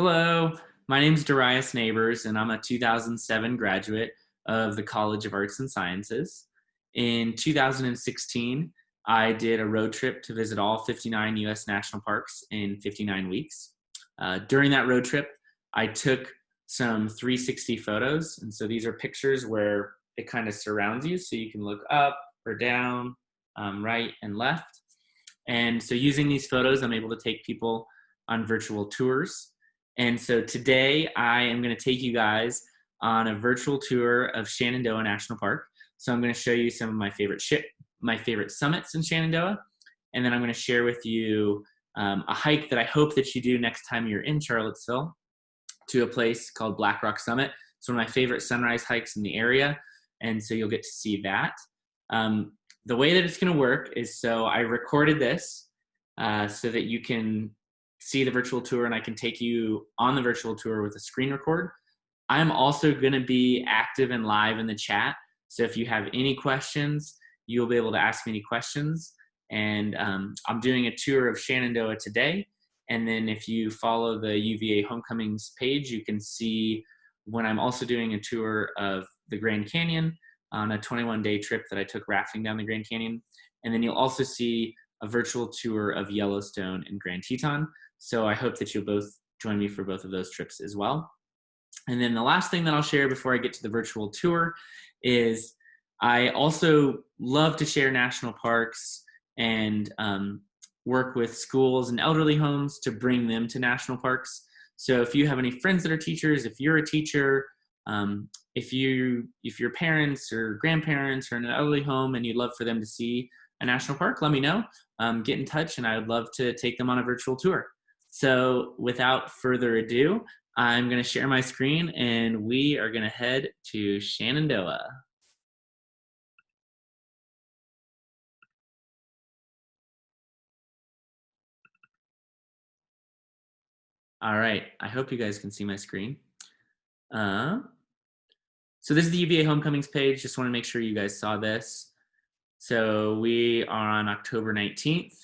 Hello, my name is Darius Nabors, and I'm a 2007 graduate of the College of Arts and Sciences. In 2016, I did a road trip to visit all 59 U.S. national parks in 59 weeks. During that road trip, I took some 360 photos, and so these are pictures where it kind of surrounds you, so you can look up or down, right and left. And so using these photos, I'm able to take people on virtual tours. And so today I am going to take you guys on a virtual tour of Shenandoah National Park. So I'm going to show you some of my favorite summits in Shenandoah. And then I'm going to share with you a hike that I hope that you do next time you're in Charlottesville to a place called Black Rock Summit. It's one of my favorite sunrise hikes in the area. And so you'll get to see that. The way that it's going to work is, so I recorded this so that you can see the virtual tour and I can take you on the virtual tour with a screen record. I'm also going to be active and live in the chat. So if you have any questions, you'll be able to ask me any questions. And I'm doing a tour of Shenandoah today. And then if you follow the UVA Homecomings page, you can see when I'm also doing a tour of the Grand Canyon on a 21-day trip that I took rafting down the Grand Canyon. And then you'll also see a virtual tour of Yellowstone and Grand Teton. So I hope that you'll both join me for both of those trips as well. And then the last thing that I'll share before I get to the virtual tour is I also love to share national parks and work with schools and elderly homes to bring them to national parks. So if you have any friends that are teachers, if you're a teacher, if your parents or grandparents are in an elderly home and you'd love for them to see a national park, let me know. Get in touch and I would love to take them on a virtual tour. So without further ado, I'm going to share my screen and we are going to head to Shenandoah. All right, I hope you guys can see my screen. So this is the UVA Homecomings page. Just want to make sure you guys saw this. So we are on October 19th.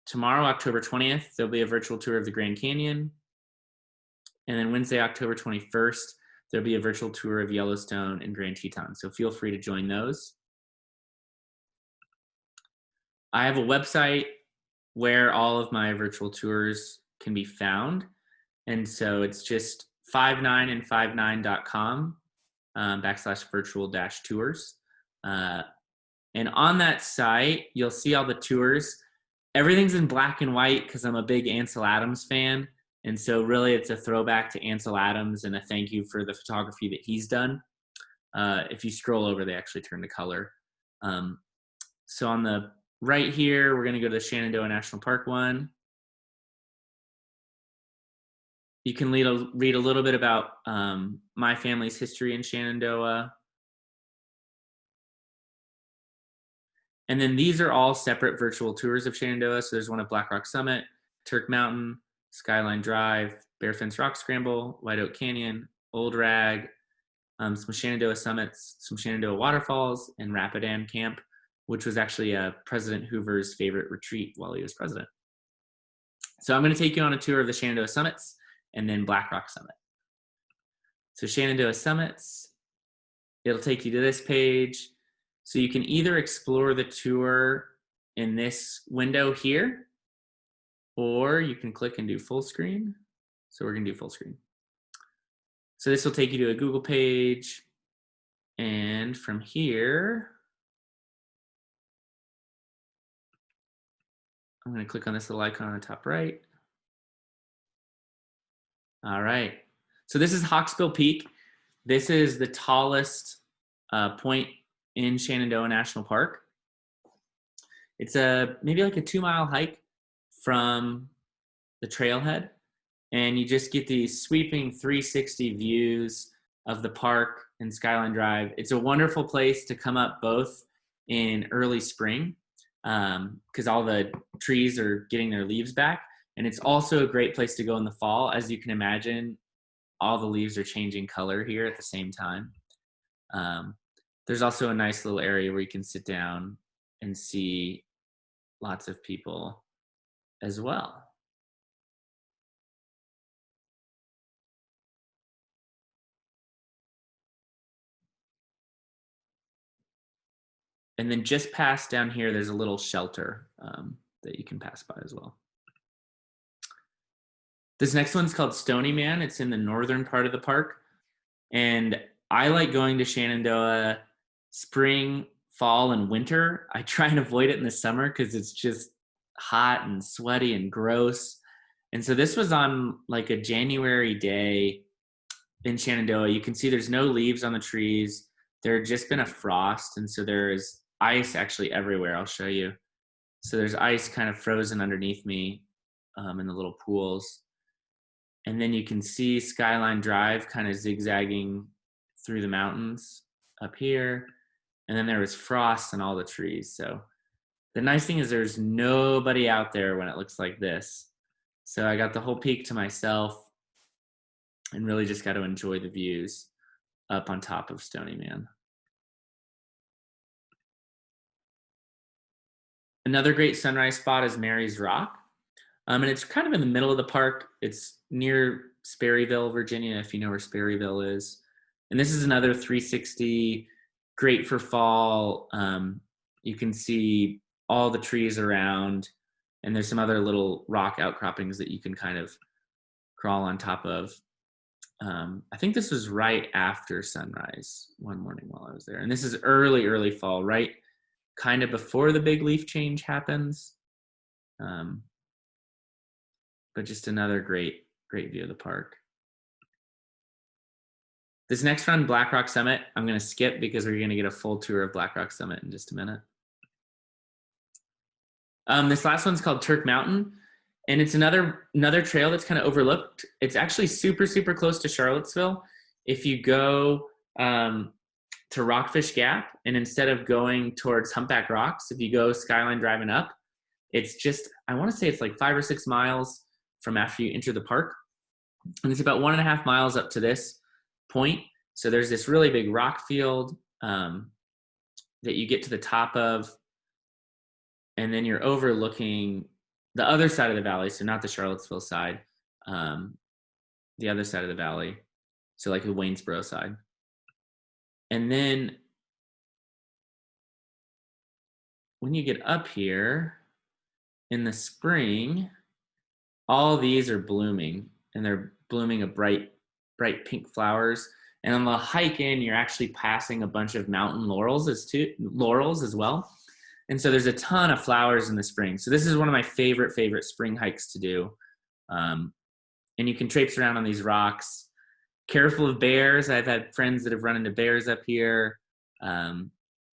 Tomorrow, October 20th, there'll be a virtual tour of the Grand Canyon. And then Wednesday, October 21st, there'll be a virtual tour of Yellowstone and Grand Teton. So feel free to join those. I have a website where all of my virtual tours can be found. And so it's just 59and59.com /virtual-tours. And on that site, you'll see all the tours. Everything's in black and white because I'm a big Ansel Adams fan. And so really it's a throwback to Ansel Adams and a thank you for the photography that he's done. If you scroll over, they actually turn to color. So on the right here, we're going to go to the Shenandoah National Park one. You can read a little bit about my family's history in Shenandoah. And then these are all separate virtual tours of Shenandoah. So there's one of Black Rock Summit, Turk Mountain, Skyline Drive, Bear Fence Rock Scramble, White Oak Canyon, Old Rag, some Shenandoah Summits, some Shenandoah Waterfalls, and Rapidan Camp, which was actually President Hoover's favorite retreat while he was president. So I'm going to take you on a tour of the Shenandoah Summits and then Black Rock Summit. So Shenandoah Summits, it'll take you to this page. So you can either explore the tour in this window here, or you can click and do full screen. So we're gonna do full screen. So this will take you to a Google page. And from here, I'm gonna click on this little icon on the top right. All right, so this is Hawksbill Peak. This is the tallest point in Shenandoah National Park. It's maybe like a 2-mile hike from the trailhead, and you just get these sweeping 360 views of the park and Skyline Drive. It's a wonderful place to come up both in early spring because all the trees are getting their leaves back, and it's also a great place to go in the fall. As you can imagine, all the leaves are changing color here at the same time. There's also a nice little area where you can sit down and see lots of people as well. And then just past down here, there's a little shelter that you can pass by as well. This next one's called Stony Man. It's in the northern part of the park. And I like going to Shenandoah spring, fall, and winter. I try and avoid it in the summer because it's just hot and sweaty and gross. And so this was on like a January day in Shenandoah. You can see there's no leaves on the trees. There had just been a frost. And so there's ice actually everywhere. I'll show you. So there's ice kind of frozen underneath me in the little pools. And then you can see Skyline Drive kind of zigzagging through the mountains up here. And then there was frost on all the trees. So the nice thing is there's nobody out there when it looks like this. So I got the whole peak to myself and really just got to enjoy the views up on top of Stony Man. Another great sunrise spot is Mary's Rock. And it's kind of in the middle of the park. It's near Sperryville, Virginia, if you know where Sperryville is. And this is another 360, great for fall. You can see all the trees around, and there's some other little rock outcroppings that you can kind of crawl on top of. I think this was right after sunrise one morning while I was there. And this is early fall, right kind of before the big leaf change happens. But just another great view of the park. This next one, Black Rock Summit, I'm going to skip because we're going to get a full tour of Black Rock Summit in just a minute. This last one's called Turk Mountain, and it's another trail that's kind of overlooked. It's actually super close to Charlottesville. If you go to Rockfish Gap, and instead of going towards Humpback Rocks, if you go Skyline driving up, it's just, I want to say it's like 5 or 6 miles from after you enter the park. And it's about 1.5 miles up to this point. So there's this really big rock field that you get to the top of, and then you're overlooking the other side of the valley. So not the Charlottesville side, the other side of the valley. So like the Waynesboro side. And then when you get up here in the spring, all these are blooming, and they're blooming a bright pink flowers. And on the hike in, you're actually passing a bunch of mountain laurels as well. And so there's a ton of flowers in the spring. So this is one of my favorite spring hikes to do. And you can traipse around on these rocks. Careful of bears. I've had friends that have run into bears up here.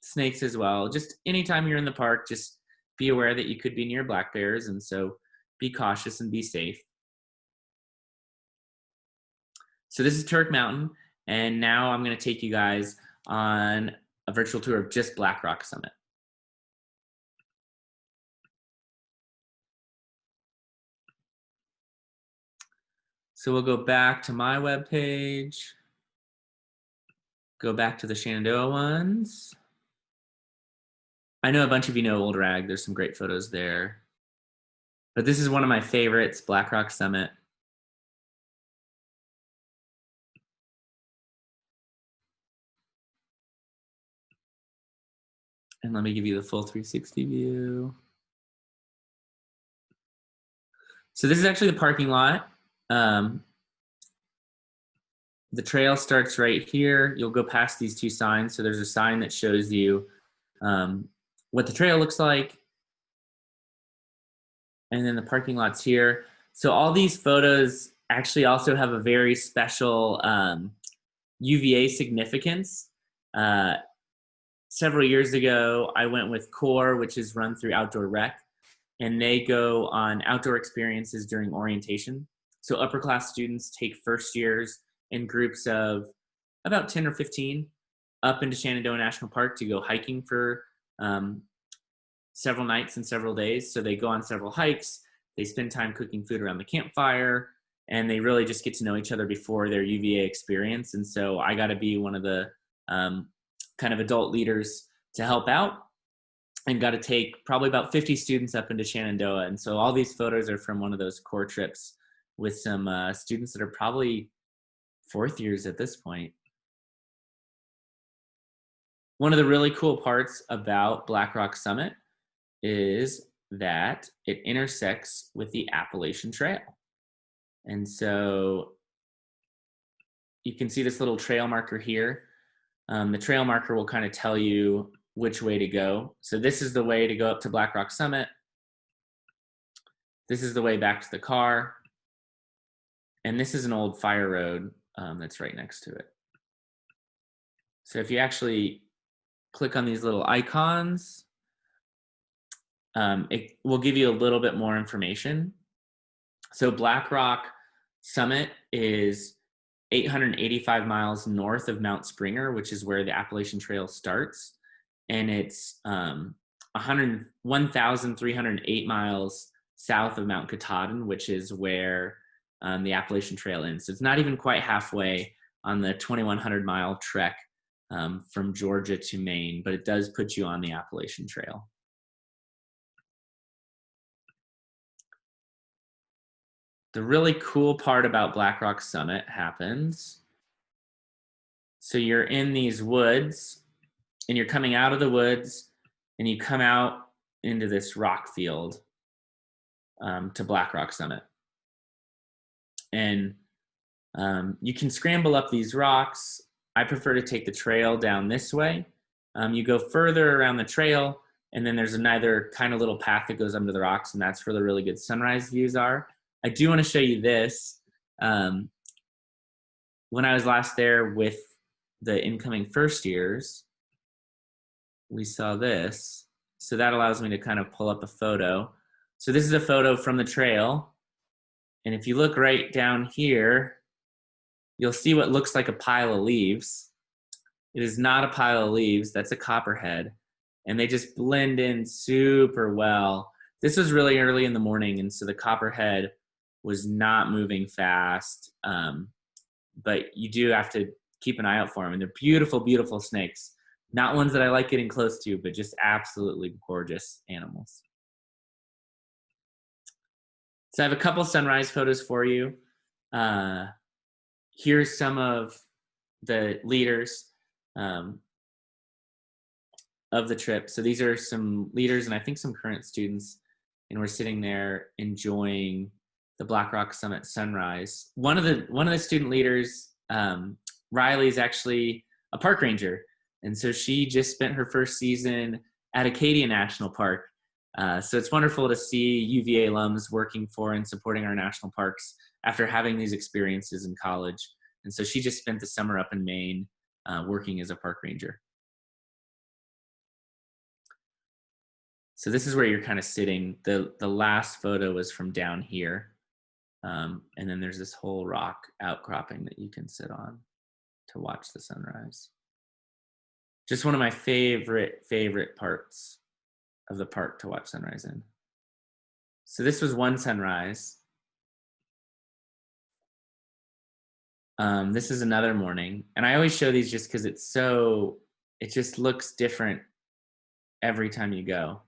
Snakes as well. Just anytime you're in the park, just be aware that you could be near black bears. And so be cautious and be safe. So this is Turk Mountain. And now I'm going to take you guys on a virtual tour of just Black Rock Summit. So we'll go back to my webpage, go back to the Shenandoah ones. I know a bunch of you know Old Rag. There's some great photos there. But this is one of my favorites, Black Rock Summit. And let me give you the full 360 view. So this is actually the parking lot. The trail starts right here. You'll go past these 2 signs. So there's a sign that shows you what the trail looks like. And then the parking lot's here. So all these photos actually also have a very special UVA significance. Several years ago, I went with CORE, which is run through Outdoor Rec, and they go on outdoor experiences during orientation. So upper class students take first years in groups of about 10 or 15 up into Shenandoah National Park to go hiking for several nights and several days. So they go on several hikes, they spend time cooking food around the campfire, and they really just get to know each other before their UVA experience. And so I got to be one of the kind of adult leaders to help out, and got to take probably about 50 students up into Shenandoah. And so all these photos are from one of those CORE trips with some students that are probably 4th years at this point. One of the really cool parts about Black Rock Summit is that it intersects with the Appalachian Trail. And so you can see this little trail marker here. The trail marker will kind of tell you which way to go. So this is the way to go up to Black Rock Summit. This is the way back to the car. And this is an old fire road that's right next to it. So if you actually click on these little icons, it will give you a little bit more information. So Black Rock Summit is 885 miles north of Mount Springer, which is where the Appalachian Trail starts. And it's 1,308 miles south of Mount Katahdin, which is where the Appalachian Trail ends. So it's not even quite halfway on the 2,100 mile trek from Georgia to Maine, but it does put you on the Appalachian Trail. The really cool part about Black Rock Summit happens. So you're in these woods and you're coming out of the woods and you come out into this rock field to Black Rock Summit. And you can scramble up these rocks. I prefer to take the trail down this way. You go further around the trail, and then there's another kind of little path that goes under the rocks, and that's where the really good sunrise views are. I do want to show you this. When I was last there with the incoming first years, we saw this. So that allows me to kind of pull up a photo. So this is a photo from the trail. And if you look right down here, you'll see what looks like a pile of leaves. It is not a pile of leaves, that's a copperhead. And they just blend in super well. This was really early in the morning, and so the copperhead was not moving fast. But you do have to keep an eye out for them. And they're beautiful, beautiful snakes. Not ones that I like getting close to, but just absolutely gorgeous animals. So I have a couple sunrise photos for you. Here's some of the leaders of the trip. So these are some leaders and I think some current students, and we're sitting there enjoying the Black Rock Summit sunrise. One of the student leaders, Riley, is actually a park ranger, and so she just spent her first season at Acadia National Park. So it's wonderful to see UVA alums working for and supporting our national parks after having these experiences in college. And so she just spent the summer up in Maine working as a park ranger. So this is where you're kind of sitting. The last photo was from down here. And then there's this whole rock outcropping that you can sit on to watch the sunrise. Just one of my favorite parts of the park to watch sunrise in. So this was one sunrise. This is another morning. And I always show these just because it just looks different every time you go.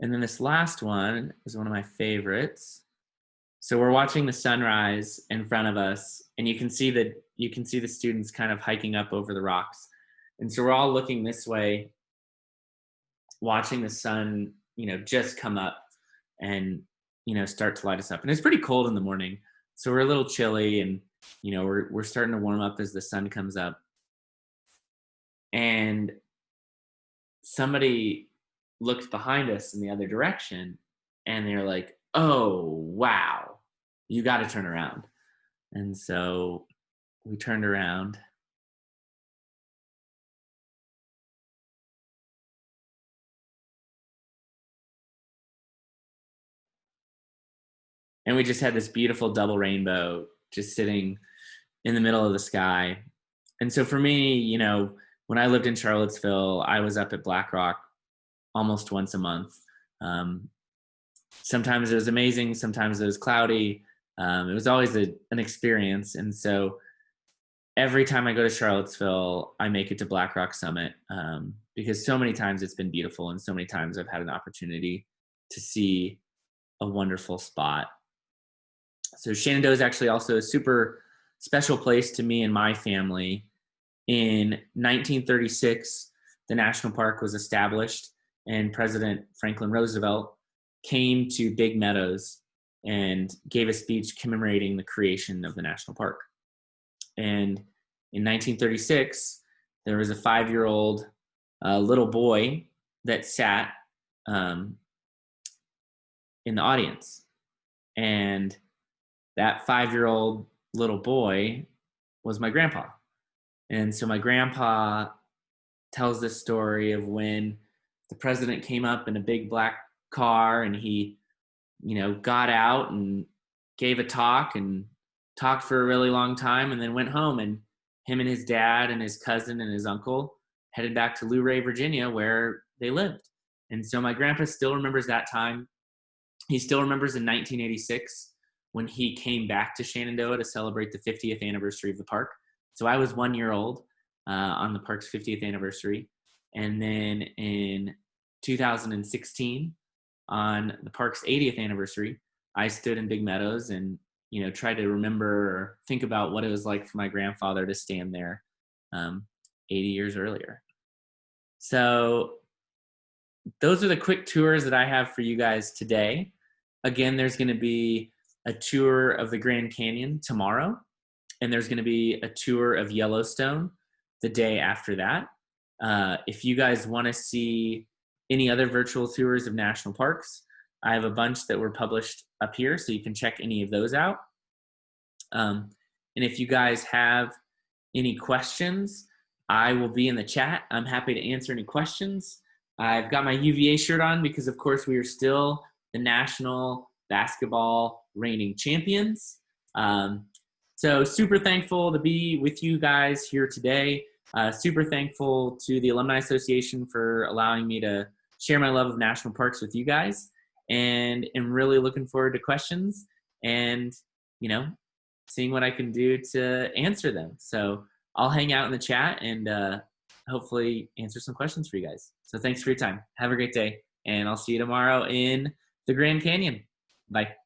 And then this last one is one of my favorites. So we're watching the sunrise in front of us, and you can see the students kind of hiking up over the rocks. And so we're all looking this way, watching the sun, just come up and, start to light us up. And it's pretty cold in the morning, so we're a little chilly, and, we're starting to warm up as the sun comes up. And somebody looked behind us in the other direction, and they're like, "Oh, wow, you got to turn around." And so we turned around. And we just had this beautiful double rainbow just sitting in the middle of the sky. And so for me, when I lived in Charlottesville, I was up at Black Rock almost once a month. sometimes it was amazing, sometimes it was cloudy. It was always an experience. And so every time I go to Charlottesville, I make it to Black Rock Summit, because so many times it's been beautiful, and so many times I've had an opportunity to see a wonderful spot. So Shenandoah is actually also a super special place to me and my family. In 1936, the national park was established, and President Franklin Roosevelt came to Big Meadows and gave a speech commemorating the creation of the national park. And in 1936, there was a 5-year-old little boy that sat in the audience. And that 5-year-old little boy was my grandpa. And so my grandpa tells this story of when the president came up in a big black car, and he, got out and gave a talk and talked for a really long time, and then went home, and him and his dad and his cousin and his uncle headed back to Luray, Virginia, where they lived. And so my grandpa still remembers that time. He still remembers in 1986 when he came back to Shenandoah to celebrate the 50th anniversary of the park. So I was 1 year old on the park's 50th anniversary. And then in 2016, on the park's 80th anniversary, I stood in Big Meadows and, tried to remember or think about what it was like for my grandfather to stand there 80 years earlier. So those are the quick tours that I have for you guys today. Again, there's going to be a tour of the Grand Canyon tomorrow, and there's going to be a tour of Yellowstone the day after that. If you guys want to see any other virtual tours of national parks, I have a bunch that were published up here, so you can check any of those out. And if you guys have any questions, I will be in the chat. I'm happy to answer any questions. I've got my UVA shirt on because, of course, we are still the national basketball reigning champions. So super thankful to be with you guys here today. Super thankful to the Alumni Association for allowing me to share my love of national parks with you guys, and am really looking forward to questions and, seeing what I can do to answer them. So I'll hang out in the chat and hopefully answer some questions for you guys. So thanks for your time. Have a great day, and I'll see you tomorrow in the Grand Canyon. Bye.